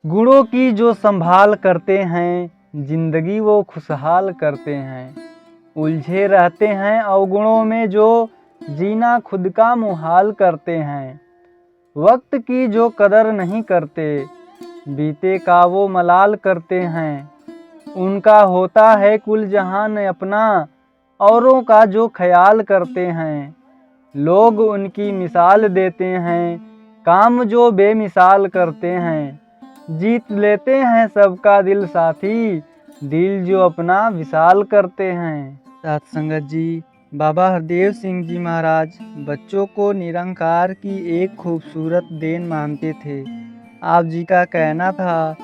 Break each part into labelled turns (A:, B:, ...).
A: गुणों की जो संभाल करते हैं, जिंदगी वो खुशहाल करते हैं। उलझे रहते हैं अवगुणों में जो जीना खुद का मुहाल करते हैं। वक्त की जो कदर नहीं करते, बीते का वो मलाल करते हैं। उनका होता है कुल जहान अपना, औरों का जो ख्याल करते हैं। लोग उनकी मिसाल देते हैं, काम जो बेमिसाल करते हैं। जीत लेते हैं सबका दिल साथी, दिल जो अपना विशाल करते हैं। साथ संगत जी, बाबा हरदेव सिंह जी महाराज बच्चों को निरंकार की एक खूबसूरत देन मानते थे। आप जी का कहना था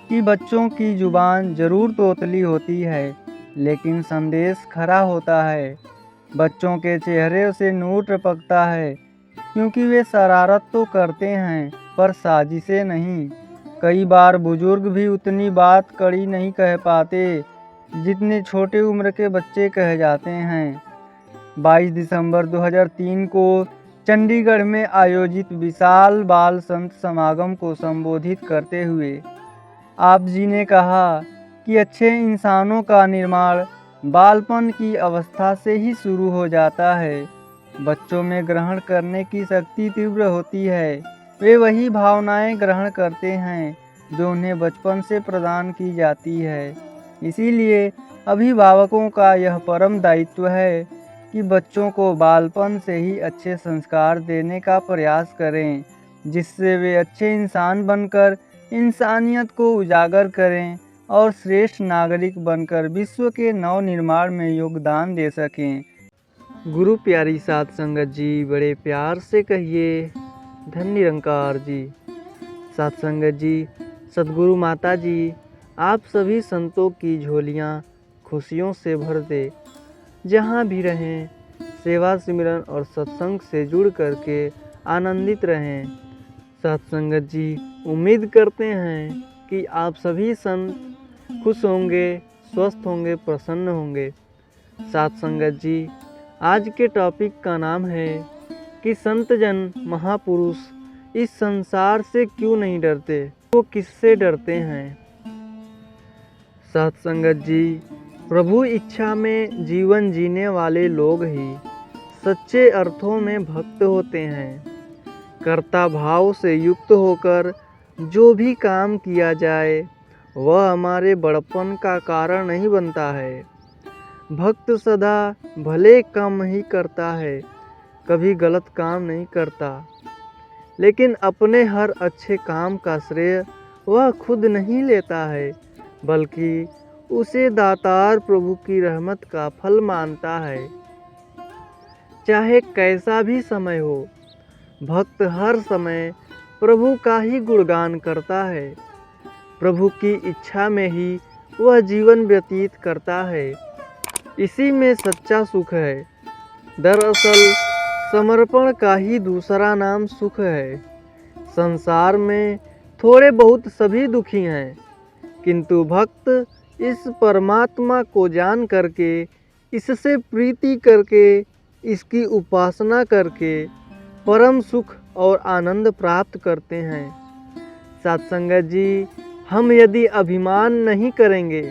A: कि बच्चों की जुबान जरूर तोतली होती है, लेकिन संदेश खरा होता है। बच्चों के चेहरे से नूर टपकता है, क्योंकि वे शरारत तो करते हैं पर साजिशें नहीं। कई बार बुजुर्ग भी उतनी बात कड़ी नहीं कह पाते जितने छोटे उम्र के बच्चे कह जाते हैं। 22 दिसंबर 2003 को चंडीगढ़ में आयोजित विशाल बाल संत समागम को संबोधित करते हुए आप जी ने कहा कि अच्छे इंसानों का निर्माण बालपन की अवस्था से ही शुरू हो जाता है। बच्चों में ग्रहण करने की शक्ति तीव्र होती है। वे वही भावनाएं ग्रहण करते हैं जो उन्हें बचपन से प्रदान की जाती है। इसीलिए अभिभावकों का यह परम दायित्व है कि बच्चों को बालपन से ही अच्छे संस्कार देने का प्रयास करें, जिससे वे अच्छे इंसान बनकर इंसानियत को उजागर करें और श्रेष्ठ नागरिक बनकर विश्व के नव निर्माण में योगदान दे सकें। गुरु प्यारी साध संगत जी, बड़े प्यार से कहिए धन निरंकार जी। साध संगत जी, सद्गुरु माता जी आप सभी संतों की झोलियाँ खुशियों से भर दे। जहाँ भी रहें सेवा सिमरन और सत्संग से जुड़ करके आनंदित रहें। साध संगत जी, उम्मीद करते हैं कि आप सभी संत खुश होंगे, स्वस्थ होंगे, प्रसन्न होंगे। साध संगत जी, आज के टॉपिक का नाम है कि संत जन महापुरुष इस संसार से क्यों नहीं डरते, वो किससे डरते हैं। साध संगत जी, प्रभु इच्छा में जीवन जीने वाले लोग ही सच्चे अर्थों में भक्त होते हैं। कर्ता भाव से युक्त होकर जो भी काम किया जाए वह हमारे बड़प्पन का कारण नहीं बनता है। भक्त सदा भले काम ही करता है, कभी गलत काम नहीं करता। लेकिन अपने हर अच्छे काम का श्रेय वह खुद नहीं लेता है, बल्कि उसे दातार प्रभु की रहमत का फल मानता है। चाहे कैसा भी समय हो, भक्त हर समय प्रभु का ही गुणगान करता है। प्रभु की इच्छा में ही वह जीवन व्यतीत करता है। इसी में सच्चा सुख है। दरअसल समर्पण का ही दूसरा नाम सुख है। संसार में थोड़े बहुत सभी दुखी हैं, किंतु भक्त इस परमात्मा को जान करके, इससे प्रीति करके, इसकी उपासना करके परम सुख और आनंद प्राप्त करते हैं। साध संगत जी, हम यदि अभिमान नहीं करेंगे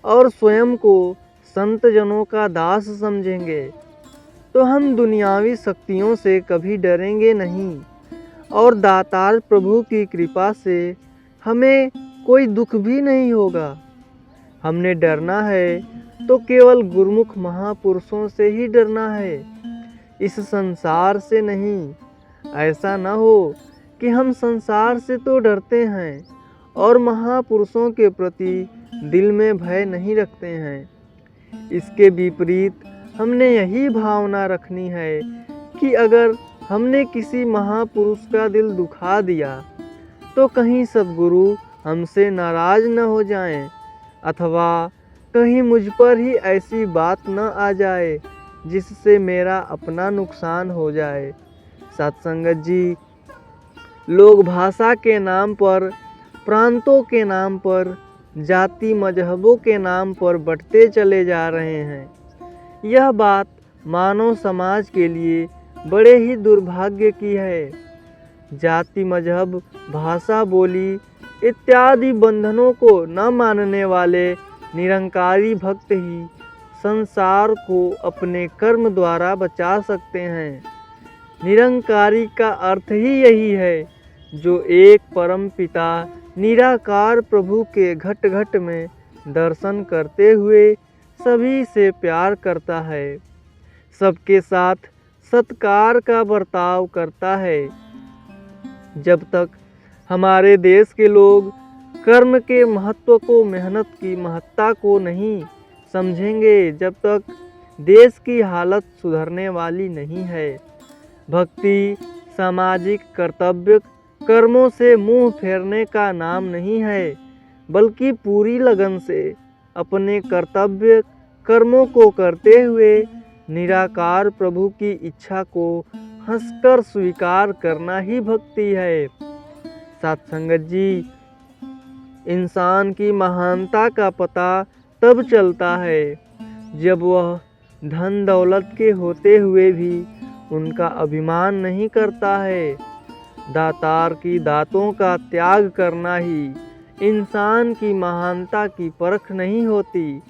A: और स्वयं को संत जनों का दास समझेंगे तो हम दुनियावी शक्तियों से कभी डरेंगे नहीं, और दातार प्रभु की कृपा से हमें कोई दुख भी नहीं होगा। हमने डरना है तो केवल गुरुमुख महापुरुषों से ही डरना है, इस संसार से नहीं। ऐसा न हो कि हम संसार से तो डरते हैं और महापुरुषों के प्रति दिल में भय नहीं रखते हैं। इसके विपरीत हमने यही भावना रखनी है कि अगर हमने किसी महापुरुष का दिल दुखा दिया तो कहीं सद्गुरु हमसे नाराज न हो जाएं, अथवा कहीं मुझ पर ही ऐसी बात न आ जाए जिससे मेरा अपना नुकसान हो जाए। साध संगत जी, लोग भाषा के नाम पर, प्रांतों के नाम पर, जाति मजहबों के नाम पर बंटते चले जा रहे हैं। यह बात मानव समाज के लिए बड़े ही दुर्भाग्य की है। जाति मजहब भाषा बोली इत्यादि बंधनों को न मानने वाले निरंकारी भक्त ही संसार को अपने कर्म द्वारा बचा सकते हैं। निरंकारी का अर्थ ही यही है, जो एक परम पिता निराकार प्रभु के घट घट में दर्शन करते हुए सभी से प्यार करता है, सबके साथ सत्कार का बर्ताव करता है। जब तक हमारे देश के लोग कर्म के महत्व को, मेहनत की महत्ता को नहीं समझेंगे, जब तक देश की हालत सुधरने वाली नहीं है। भक्ति सामाजिक कर्तव्य कर्मों से मुंह फेरने का नाम नहीं है, बल्कि पूरी लगन से अपने कर्तव्य कर्मों को करते हुए निराकार प्रभु की इच्छा को हंसकर स्वीकार करना ही भक्ति है। सत्संगत जी, इंसान की महानता का पता तब चलता है जब वह धन दौलत के होते हुए भी उनका अभिमान नहीं करता है। दातार की दातों का त्याग करना ही इंसान की महानता की परख नहीं होती।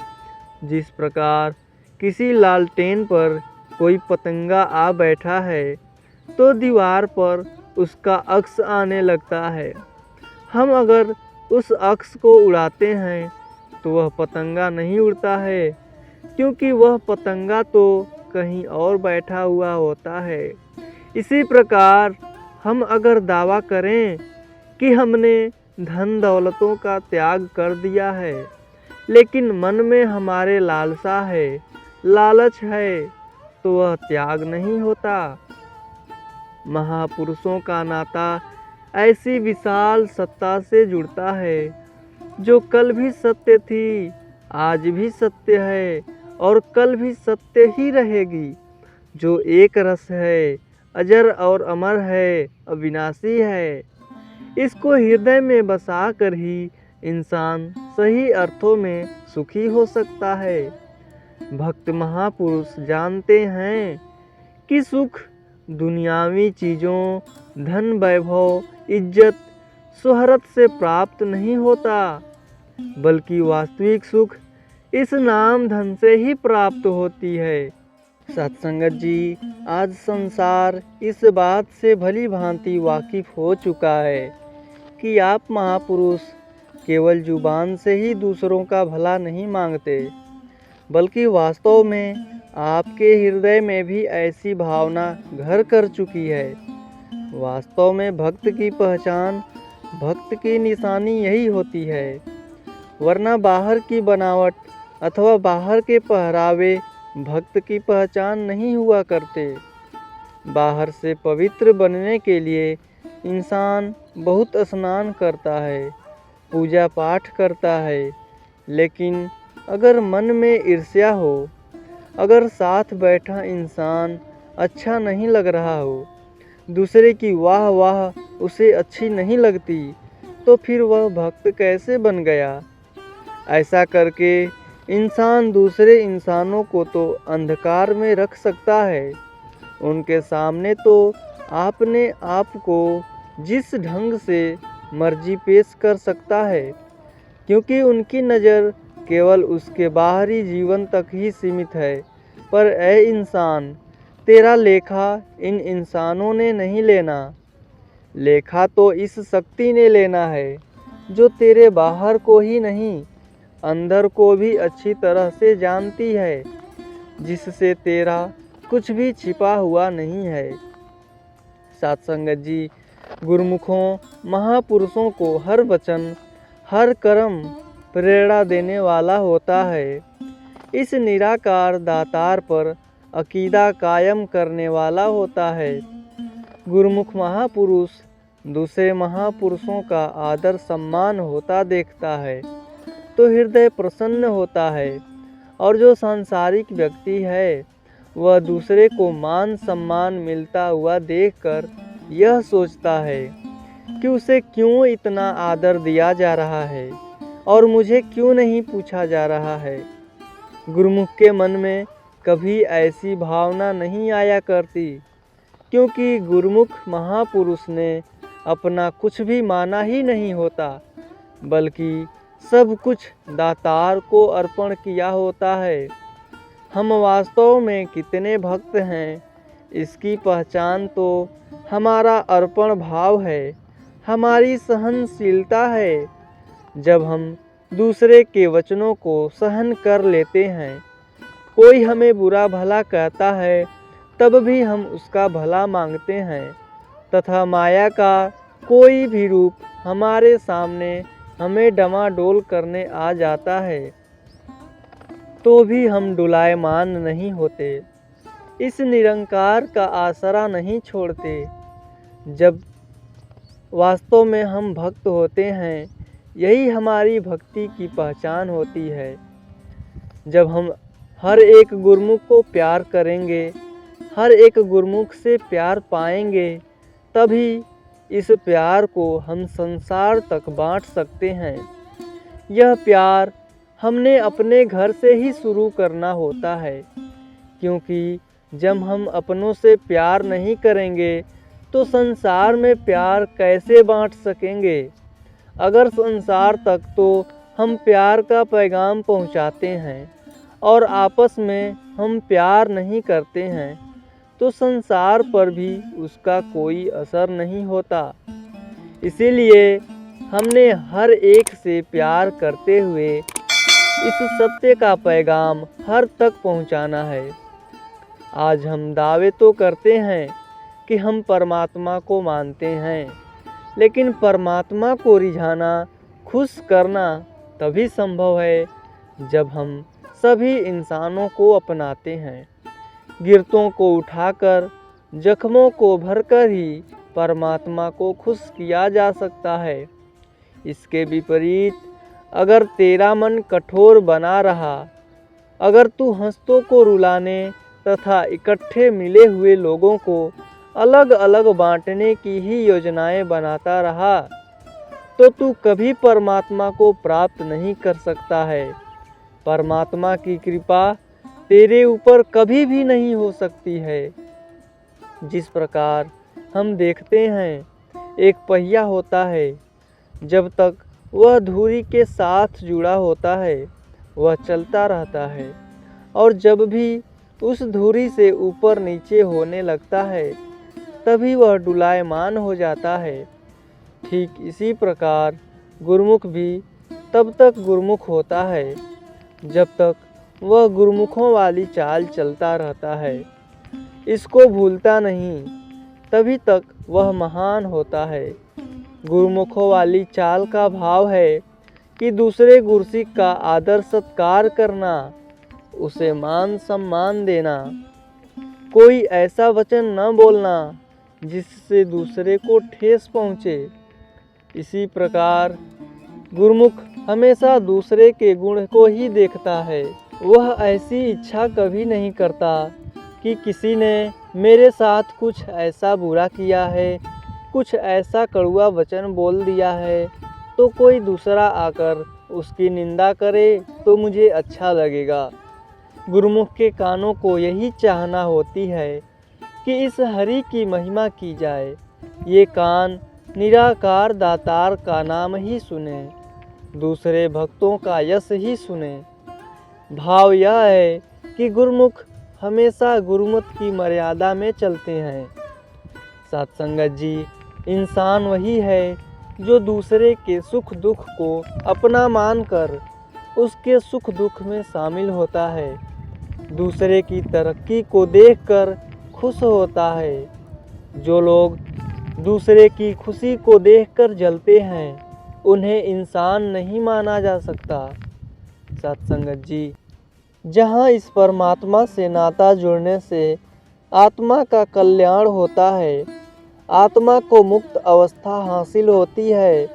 A: जिस प्रकार किसी लालटेन पर कोई पतंगा आ बैठा है तो दीवार पर उसका अक्स आने लगता है। हम अगर उस अक्स को उड़ाते हैं तो वह पतंगा नहीं उड़ता है, क्योंकि वह पतंगा तो कहीं और बैठा हुआ होता है। इसी प्रकार हम अगर दावा करें कि हमने धन दौलतों का त्याग कर दिया है, लेकिन मन में हमारे लालसा है, लालच है, तो वह त्याग नहीं होता। महापुरुषों का नाता ऐसी विशाल सत्ता से जुड़ता है जो कल भी सत्य थी, आज भी सत्य है और कल भी सत्य ही रहेगी, जो एक रस है, अजर और अमर है, अविनाशी है। इसको हृदय में बसा कर ही इंसान सही अर्थों में सुखी हो सकता है। भक्त महापुरुष जानते हैं कि सुख दुनियावी चीज़ों, धन, वैभव, इज्जत, शोहरत से प्राप्त नहीं होता, बल्कि वास्तविक सुख इस नाम धन से ही प्राप्त होती है। सत्संगत जी, आज संसार इस बात से भली भांति वाकिफ हो चुका है कि आप महापुरुष केवल जुबान से ही दूसरों का भला नहीं मांगते, बल्कि वास्तव में आपके हृदय में भी ऐसी भावना घर कर चुकी है। वास्तव में भक्त की पहचान, भक्त की निशानी यही होती है, वरना बाहर की बनावट अथवा बाहर के पहरावे भक्त की पहचान नहीं हुआ करते। बाहर से पवित्र बनने के लिए इंसान बहुत स्नान करता है, पूजा पाठ करता है, लेकिन अगर मन में ईर्ष्या हो, अगर साथ बैठा इंसान अच्छा नहीं लग रहा हो, दूसरे की वाह वाह उसे अच्छी नहीं लगती, तो फिर वह भक्त कैसे बन गया? ऐसा करके इंसान दूसरे इंसानों को तो अंधकार में रख सकता है, उनके सामने तो आपने आप को जिस ढंग से मर्जी पेश कर सकता है, क्योंकि उनकी नज़र केवल उसके बाहरी जीवन तक ही सीमित है। पर ऐ इंसान, तेरा लेखा इन इंसानों ने नहीं लेना, लेखा तो इस शक्ति ने लेना है जो तेरे बाहर को ही नहीं, अंदर को भी अच्छी तरह से जानती है, जिससे तेरा कुछ भी छिपा हुआ नहीं है। सत्संगत जी, गुरुमुखों, महापुरुषों को हर वचन, हर कर्म प्रेरणा देने वाला होता है। इस निराकार दातार पर अकीदा कायम करने वाला होता है। गुरुमुख महापुरुष दूसरे महापुरुषों का आदर सम्मान होता देखता है तो हृदय प्रसन्न होता है, और जो सांसारिक व्यक्ति है वह दूसरे को मान सम्मान मिलता हुआ देखकर यह सोचता है कि उसे क्यों इतना आदर दिया जा रहा है और मुझे क्यों नहीं पूछा जा रहा है। गुरुमुख के मन में कभी ऐसी भावना नहीं आया करती, क्योंकि गुरुमुख महापुरुष ने अपना कुछ भी माना ही नहीं होता, बल्कि सब कुछ दातार को अर्पण किया होता है। हम वास्तव में कितने भक्त हैं, इसकी पहचान तो हमारा अर्पण भाव है, हमारी सहनशीलता है। जब हम दूसरे के वचनों को सहन कर लेते हैं, कोई हमें बुरा भला कहता है तब भी हम उसका भला मांगते हैं, तथा माया का कोई भी रूप हमारे सामने हमें डमाडोल करने आ जाता है तो भी हम डुलायमान नहीं होते, इस निरंकार का आसरा नहीं छोड़ते। जब वास्तव में हम भक्त होते हैं, यही हमारी भक्ति की पहचान होती है। जब हम हर एक गुरमुख को प्यार करेंगे, हर एक गुरमुख से प्यार पाएंगे, तभी इस प्यार को हम संसार तक बांट सकते हैं। यह प्यार हमने अपने घर से ही शुरू करना होता है, क्योंकि जब हम अपनों से प्यार नहीं करेंगे तो संसार में प्यार कैसे बांट सकेंगे। अगर संसार तक तो हम प्यार का पैगाम पहुंचाते हैं और आपस में हम प्यार नहीं करते हैं तो संसार पर भी उसका कोई असर नहीं होता। इसीलिए हमने हर एक से प्यार करते हुए इस सत्य का पैगाम हर तक पहुंचाना है। आज हम दावे तो करते हैं कि हम परमात्मा को मानते हैं, लेकिन परमात्मा को रिझाना, खुश करना तभी संभव है जब हम सभी इंसानों को अपनाते हैं। गिरतों को उठाकर, जख्मों को भरकर ही परमात्मा को खुश किया जा सकता है। इसके विपरीत अगर तेरा मन कठोर बना रहा, अगर तू हंसतों को रुलाने तथा इकट्ठे मिले हुए लोगों को अलग अलग बांटने की ही योजनाएं बनाता रहा, तो तू कभी परमात्मा को प्राप्त नहीं कर सकता है। परमात्मा की कृपा तेरे ऊपर कभी भी नहीं हो सकती है। जिस प्रकार हम देखते हैं, एक पहिया होता है, जब तक वह धुरी के साथ जुड़ा होता है वह चलता रहता है, और जब भी उस धुरी से ऊपर नीचे होने लगता है तभी वह डुलायमान हो जाता है। ठीक इसी प्रकार गुरमुख भी तब तक गुरमुख होता है जब तक वह गुरमुखों वाली चाल चलता रहता है, इसको भूलता नहीं, तभी तक वह महान होता है। गुरमुखों वाली चाल का भाव है कि दूसरे गुरसिक का आदर सत्कार करना, उसे मान सम्मान देना, कोई ऐसा वचन न बोलना जिससे दूसरे को ठेस पहुँचे। इसी प्रकार गुरमुख हमेशा दूसरे के गुण को ही देखता है। वह ऐसी इच्छा कभी नहीं करता कि किसी ने मेरे साथ कुछ ऐसा बुरा किया है, कुछ ऐसा कड़वा वचन बोल दिया है तो कोई दूसरा आकर उसकी निंदा करे तो मुझे अच्छा लगेगा। गुरुमुख के कानों को यही चाहना होती है कि इस हरि की महिमा की जाए। ये कान निराकार दातार का नाम ही सुने, दूसरे भक्तों का यश ही सुने। भाव यह है कि गुरुमुख हमेशा गुरुमत की मर्यादा में चलते हैं। सत्संगत जी, इंसान वही है जो दूसरे के सुख दुख को अपना मानकर उसके सुख दुख में शामिल होता है, दूसरे की तरक्की को देखकर खुश होता है। जो लोग दूसरे की खुशी को देखकर जलते हैं, उन्हें इंसान नहीं माना जा सकता। सत्संगत जी, जहाँ इस परमात्मा से नाता जुड़ने से आत्मा का कल्याण होता है, आत्मा को मुक्त अवस्था हासिल होती है,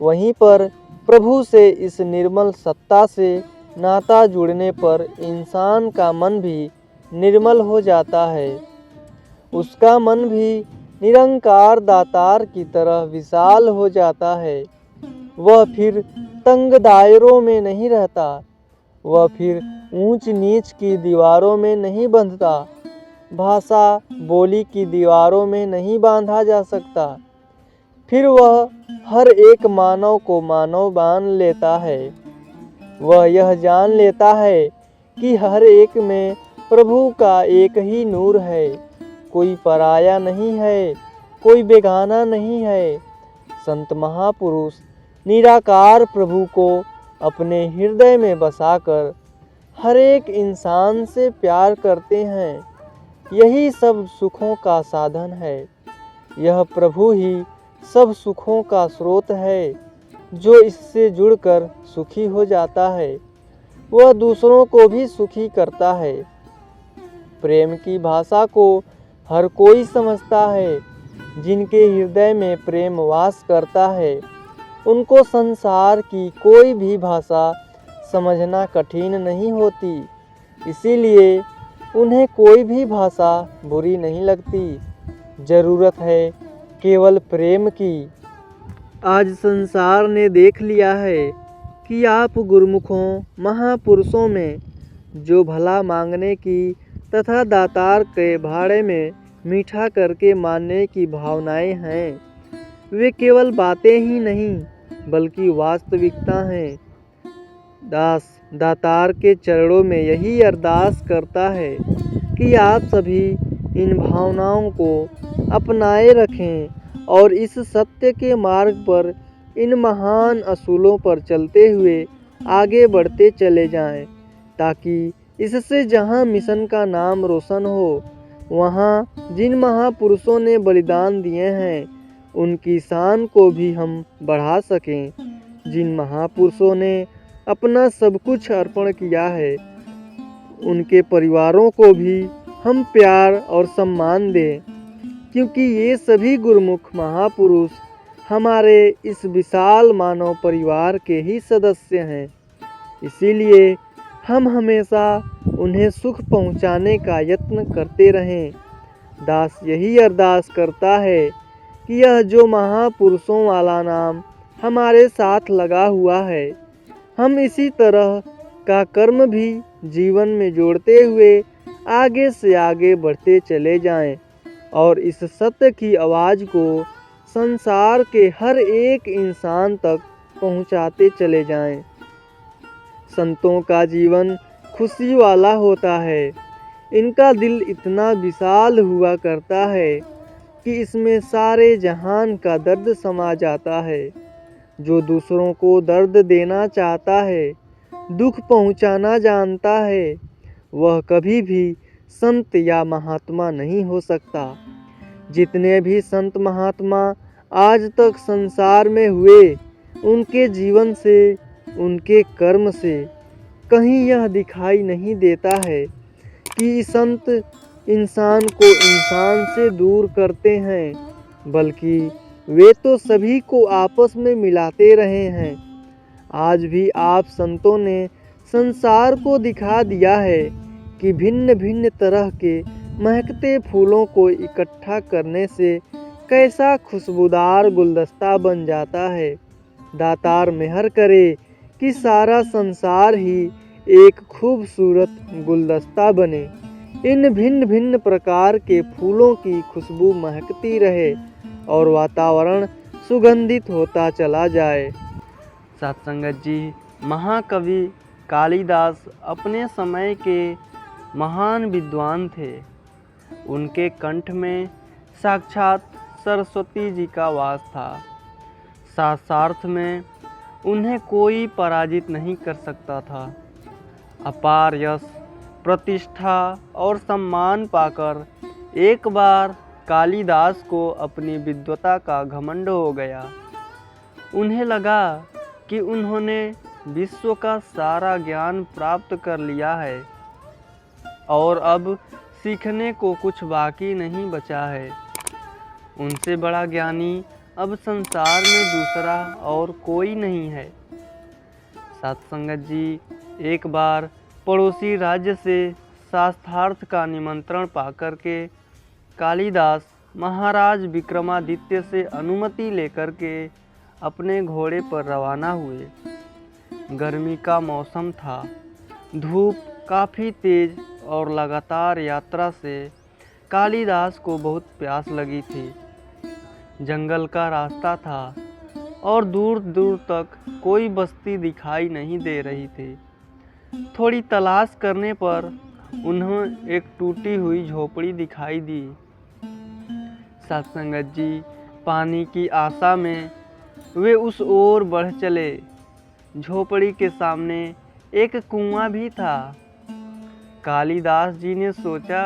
A: वहीं पर प्रभु से इस निर्मल सत्ता से नाता जुड़ने पर इंसान का मन भी निर्मल हो जाता है। उसका मन भी निरंकार दातार की तरह विशाल हो जाता है। वह फिर तंग दायरों में नहीं रहता, वह फिर ऊंच नीच की दीवारों में नहीं बंधता, भाषा बोली की दीवारों में नहीं बांधा जा सकता।
B: फिर वह हर एक मानव को मानव मान लेता है। वह यह जान लेता है कि हर एक में प्रभु का एक ही नूर है, कोई पराया नहीं है, कोई बेगाना नहीं है। संत महापुरुष निराकार प्रभु को अपने हृदय में बसाकर हर एक इंसान से प्यार करते हैं। यही सब सुखों का साधन है। यह प्रभु ही सब सुखों का स्रोत है। जो इससे जुड़कर सुखी हो जाता है वह दूसरों को भी सुखी करता है। प्रेम की भाषा को हर कोई समझता है। जिनके हृदय में प्रेम वास करता है उनको संसार की कोई भी भाषा समझना कठिन नहीं होती। इसीलिए उन्हें कोई भी भाषा बुरी नहीं लगती। ज़रूरत है केवल प्रेम की। आज संसार ने देख लिया है कि आप गुरुमुखों महापुरुषों में जो भला मांगने की तथा दातार के भाड़े में मीठा करके मानने की भावनाएं हैं, वे केवल बातें ही नहीं बल्कि वास्तविकता हैं। दास दातार के चरणों में यही अरदास करता है कि आप सभी इन भावनाओं को अपनाए रखें और इस सत्य के मार्ग पर इन महान असूलों पर चलते हुए आगे बढ़ते चले जाएं, ताकि इससे जहां मिशन का नाम रोशन हो, वहां जिन महापुरुषों ने बलिदान दिए हैं उनकी शान को भी हम बढ़ा सकें। जिन महापुरुषों ने अपना सब कुछ अर्पण किया है उनके परिवारों को भी हम प्यार और सम्मान दें, क्योंकि ये सभी गुरुमुख महापुरुष हमारे इस विशाल मानव परिवार के ही सदस्य हैं। इसीलिए हम हमेशा उन्हें सुख पहुंचाने का यत्न करते रहें। दास यही अरदास करता है कि यह जो महापुरुषों वाला नाम हमारे साथ लगा हुआ है, हम इसी तरह का कर्म भी जीवन में जोड़ते हुए आगे से आगे बढ़ते चले जाएं और इस सत्य की आवाज़ को संसार के हर एक इंसान तक पहुंचाते चले जाएं। संतों का जीवन खुशी वाला होता है। इनका दिल इतना विशाल हुआ करता है कि इसमें सारे जहान का दर्द समा जाता है। जो दूसरों को दर्द देना चाहता है, दुख पहुंचाना जानता है, वह कभी भी संत या महात्मा नहीं हो सकता। जितने भी संत महात्मा आज तक संसार में हुए, उनके जीवन से, उनके कर्म से कहीं यह दिखाई नहीं देता है कि संत इंसान को इंसान से दूर करते हैं, बल्कि वे तो सभी को आपस में मिलाते रहे हैं। आज भी आप संतों ने संसार को दिखा दिया है कि भिन्न भिन्न तरह के महकते फूलों को इकट्ठा करने से कैसा खुशबूदार गुलदस्ता बन जाता है। दातार मेहर करे कि सारा संसार ही एक खूबसूरत गुलदस्ता बने। इन भिन्न भिन्न प्रकार के फूलों की खुशबू महकती रहे और वातावरण सुगंधित होता चला जाए। सत्संगत जी, महाकवि कालिदास अपने समय के महान विद्वान थे। उनके कंठ में साक्षात सरस्वती जी का वास था। शास्त्रार्थ में उन्हें कोई पराजित नहीं कर सकता था। अपार यश, प्रतिष्ठा और सम्मान पाकर एक बार कालिदास को अपनी विद्वता का घमंड हो गया। उन्हें लगा कि उन्होंने विश्व का सारा ज्ञान प्राप्त कर लिया है और अब सीखने को कुछ बाकी नहीं बचा है। उनसे बड़ा ज्ञानी अब संसार में दूसरा और कोई नहीं है। सत्संगत जी, एक बार पड़ोसी राज्य से शास्त्रार्थ का निमंत्रण पाकर के कालिदास महाराज विक्रमादित्य से अनुमति लेकर के अपने घोड़े पर रवाना हुए। गर्मी का मौसम था। धूप काफ़ी तेज और लगातार यात्रा से कालिदास को बहुत प्यास लगी थी। जंगल का रास्ता था और दूर दूर तक कोई बस्ती दिखाई नहीं दे रही थी। थोड़ी तलाश करने पर उन्हें एक टूटी हुई झोपड़ी दिखाई दी। सत्संगत जी पानी की आशा में वे उस ओर बढ़ चले। झोपड़ी के सामने एक कुआं भी था। कालिदास जी ने सोचा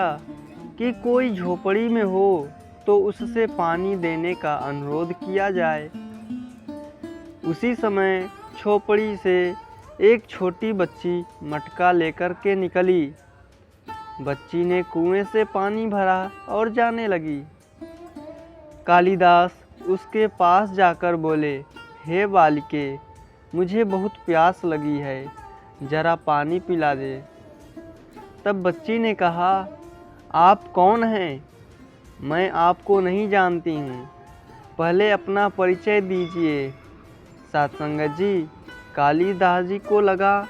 B: कि कोई झोपड़ी में हो तो उससे पानी देने का अनुरोध किया जाए। उसी समय झोपड़ी से एक छोटी बच्ची मटका लेकर के निकली। बच्ची ने कुएं से पानी भरा और जाने लगी। कालिदास उसके पास जाकर बोले, हे बालिके, मुझे बहुत प्यास लगी है, जरा पानी पिला दे। तब बच्ची ने कहा, आप कौन हैं? मैं आपको नहीं जानती हूँ, पहले अपना परिचय दीजिए। सत्संगत जी, कालिदास जी को लगा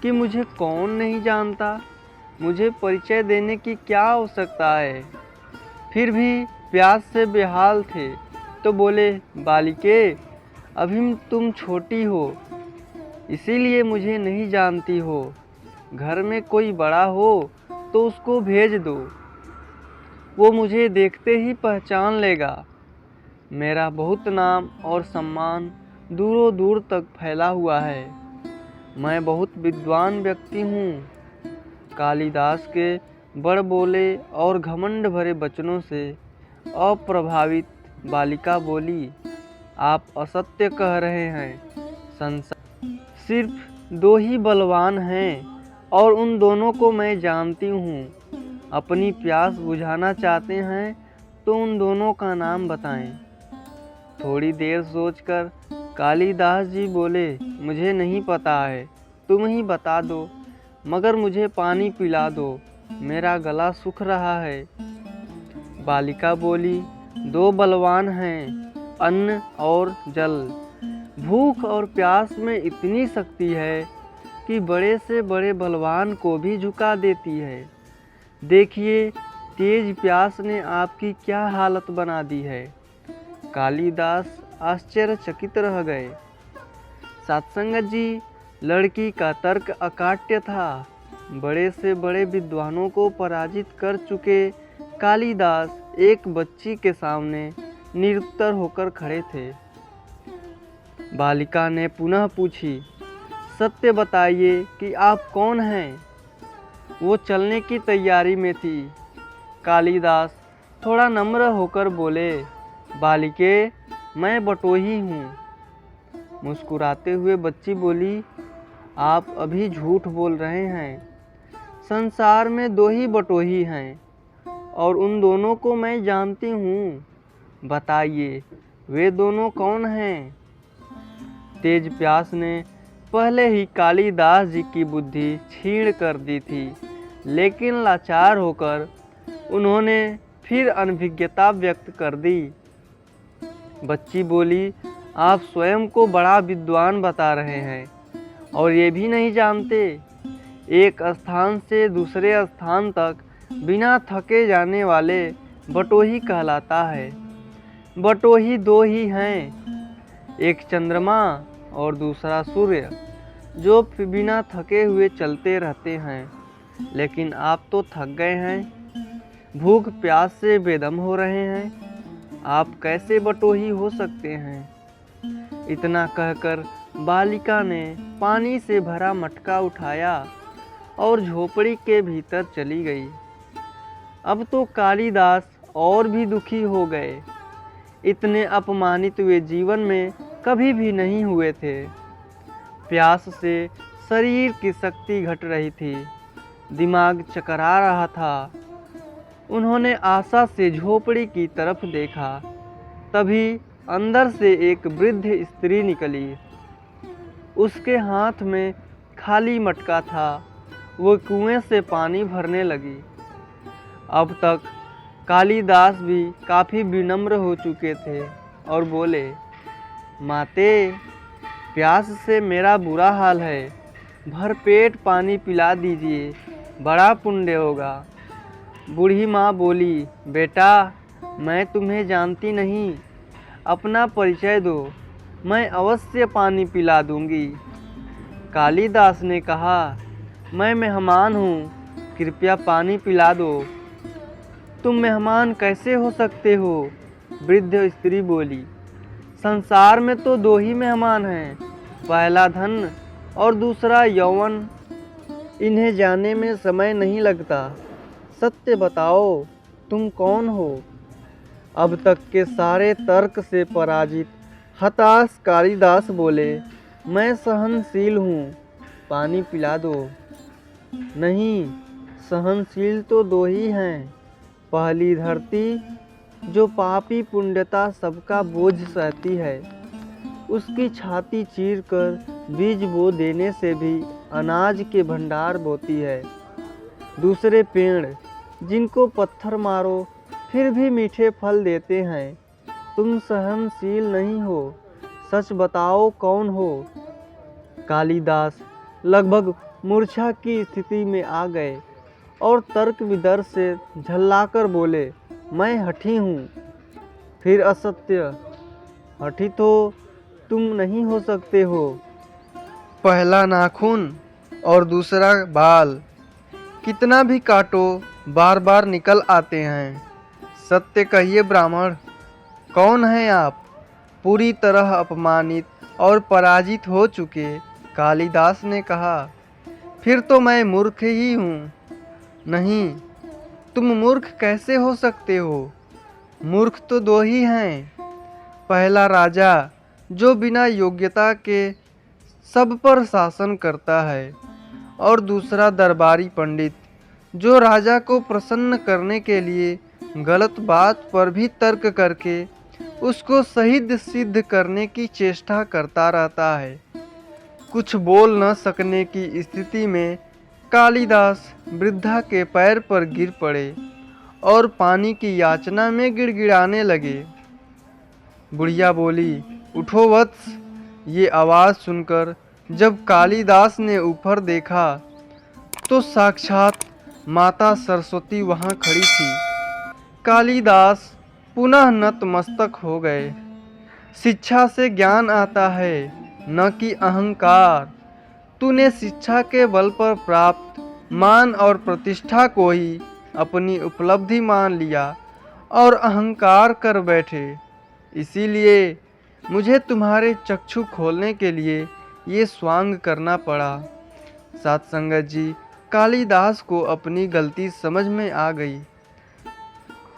B: कि मुझे कौन नहीं जानता, मुझे परिचय देने की क्या आवश्यकता है। फिर भी प्यास से बेहाल थे तो बोले, बालिके, अभी तुम छोटी हो इसीलिए मुझे नहीं जानती हो। घर में कोई बड़ा हो तो उसको भेज दो, वो मुझे देखते ही पहचान लेगा। मेरा बहुत नाम और सम्मान दूरों दूर तक फैला हुआ है। मैं बहुत विद्वान व्यक्ति हूँ। कालिदास के बड़ बोले और घमंड भरे वचनों से अप्रभावित बालिका बोली, आप असत्य कह रहे हैं। संसार सिर्फ दो ही बलवान हैं और उन दोनों को मैं जानती हूँ। अपनी प्यास बुझाना चाहते हैं तो उन दोनों का नाम बताएं। थोड़ी देर सोचकर कालिदास जी बोले, मुझे नहीं पता है, तुम ही बता दो, मगर मुझे पानी पिला दो, मेरा गला सूख रहा है। बालिका बोली, दो बलवान हैं, अन्न और जल। भूख और प्यास में इतनी शक्ति है कि बड़े से बड़े बलवान को भी झुका देती है। देखिए, तेज प्यास ने आपकी क्या हालत बना दी है। कालिदास आश्चर्यचकित रह गए। सत्संगत जी, लड़की का तर्क अकाट्य था। बड़े से बड़े विद्वानों को पराजित कर चुके कालिदास एक बच्ची के सामने निरुत्तर होकर खड़े थे। बालिका ने पुनः पूछी, सत्य बताइए कि आप कौन हैं? वो चलने की तैयारी में थी। कालिदास थोड़ा नम्र होकर बोले, बालिके, मैं बटोही हूँ। मुस्कुराते हुए बच्ची बोली, आप अभी झूठ बोल रहे हैं। संसार में दो ही बटोही हैं और उन दोनों को मैं जानती हूँ। बताइए, वे दोनों कौन हैं? तेज प्यास ने पहले ही कालिदास जी की बुद्धि छीण कर दी थी, लेकिन लाचार होकर उन्होंने फिर अनभिज्ञता व्यक्त कर दी। बच्ची बोली, आप स्वयं को बड़ा विद्वान बता रहे हैं और ये भी नहीं जानते एक स्थान से दूसरे स्थान तक बिना थके जाने वाले बटोही कहलाता है। बटोही दो ही हैं, एक चंद्रमा और दूसरा सूर्य, जो बिना थके हुए चलते रहते हैं। लेकिन आप तो थक गए हैं, भूख प्यास से बेदम हो रहे हैं, आप कैसे बटोही हो सकते हैं? इतना कहकर बालिका ने पानी से भरा मटका उठाया और झोपड़ी के भीतर चली गई। अब तो कालिदास और भी दुखी हो गए। इतने अपमानित वे जीवन में कभी भी नहीं हुए थे। प्यास से शरीर की शक्ति घट रही थी, दिमाग चकरा रहा था। उन्होंने आशा से झोपड़ी की तरफ देखा, तभी अंदर से एक वृद्ध स्त्री निकली। उसके हाथ में खाली मटका था। वो कुएं से पानी भरने लगी। अब तक कालिदास भी काफ़ी विनम्र हो चुके थे और बोले, माते, प्यास से मेरा बुरा हाल है, भरपेट पानी पिला दीजिए, बड़ा पुण्य होगा। बूढ़ी माँ बोली, बेटा, मैं तुम्हें जानती नहीं, अपना परिचय दो, मैं अवश्य पानी पिला दूंगी। कालिदास ने कहा, मैं मेहमान हूँ, कृपया पानी पिला दो। तुम मेहमान कैसे हो सकते हो? वृद्ध स्त्री बोली, संसार में तो दो ही मेहमान हैं, पहला धन और दूसरा यौवन। इन्हें जाने में समय नहीं लगता। सत्य बताओ, तुम कौन हो? अब तक के सारे तर्क से पराजित हताश कालिदास बोले, मैं सहनशील हूँ, पानी पिला दो। नहीं, सहनशील तो दो ही हैं। पहली धरती, जो पापी पुण्यता सबका बोझ सहती है, उसकी छाती चीर कर बीज बो देने से भी अनाज के भंडार बोती है। दूसरे पेड़, जिनको पत्थर मारो फिर भी मीठे फल देते हैं। तुम सहनशील नहीं हो, सच बताओ कौन हो? कालिदास लगभग मूर्छा की स्थिति में आ गए और तर्क विदर्भ से झल्लाकर बोले, मैं हठी हूँ। फिर असत्य, हठी तो तुम नहीं हो सकते हो। पहला नाखून और दूसरा बाल, कितना भी काटो बार बार निकल आते हैं। सत्य कहिए ब्राह्मण, कौन हैं आप? पूरी तरह अपमानित और पराजित हो चुके कालिदास ने कहा, फिर तो मैं मूर्ख ही हूँ। नहीं, तुम मूर्ख कैसे हो सकते हो? मूर्ख तो दो ही हैं। पहला राजा, जो बिना योग्यता के सब पर शासन करता है, और दूसरा दरबारी पंडित, जो राजा को प्रसन्न करने के लिए गलत बात पर भी तर्क करके उसको सही सिद्ध करने की चेष्टा करता रहता है। कुछ बोल न सकने की स्थिति में कालिदास वृद्धा के पैर पर गिर पड़े और पानी की याचना में गिड़गिड़ाने लगे। बुढ़िया बोली, उठो वत्स। ये आवाज़ सुनकर जब कालिदास ने ऊपर देखा तो साक्षात माता सरस्वती वहाँ खड़ी थी। कालिदास पुनः नतमस्तक हो गए। शिक्षा से ज्ञान आता है, न कि अहंकार। तूने शिक्षा के बल पर प्राप्त मान और प्रतिष्ठा को ही अपनी उपलब्धि मान लिया और अहंकार कर बैठे। इसीलिए मुझे तुम्हारे चक्षु खोलने के लिए ये स्वांग करना पड़ा। साथ संगत जी, कालिदास को अपनी गलती समझ में आ गई।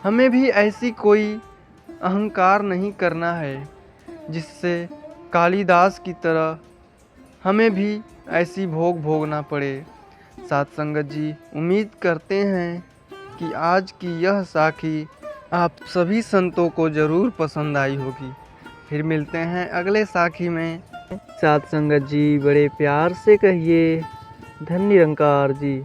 B: हमें भी ऐसी कोई अहंकार नहीं करना है जिससे कालिदास की तरह हमें भी ऐसी भोग भोगना पड़े। साथ संगत जी, उम्मीद करते हैं कि आज की यह साखी आप सभी संतों को ज़रूर पसंद आई होगी। फिर मिलते हैं अगले साखी में। साथ संगत जी, बड़े प्यार से कहिए, धन्य निरंकार जी।